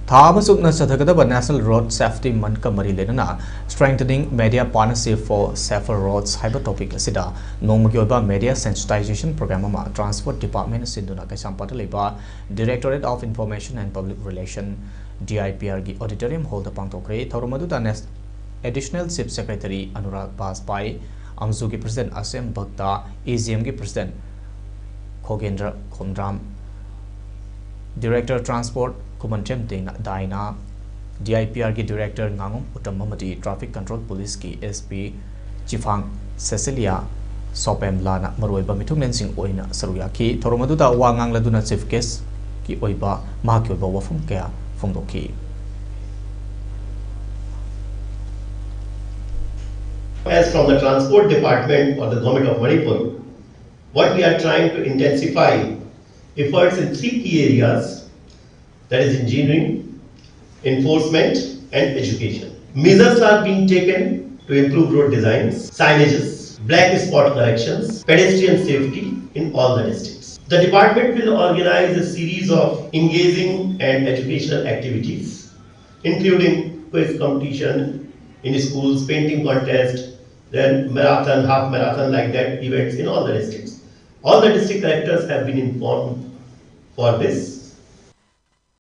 Thamasukna Sathagada National Road Safety Month Mari Leinana Strengthening Media Partnership for Safer Roads Hyper Topic Asida nongmagi oiba Media Sensitization Program ama Transport Department Sinduna Kaisampata Leba Directorate of Information and Public Relations DIPR gi Auditorium Hall the pangthokkhre Thauramadu Additional Chief Secretary Anurag Baspai Amzugi President Asem Bhakta EGM gi President Khogendra Khomram Director Transport Kumantem Daina DIPR ki Director Ngangum Utamamati Traffic Control Police ki SP Chifang Cecilia Sopem Lana Maroiba Mithung Lensing Oina Saruya ki Thoromaduda Wangang Laduna Chief Guest ki Oiba Mahaki Oiba Wafum Kaya Fungdoki. As from the Transport Department or the Government of Manipur, what we are trying to intensify efforts in 3 key areas, that is engineering, enforcement and education. Measures are being taken to improve road designs, signages, black spot corrections, pedestrian safety in all the districts. The department will organize a series of engaging and educational activities, including quiz competition in schools, painting contest, then marathon, half marathon, like that events in all the districts. All the district collectors have been informed for this.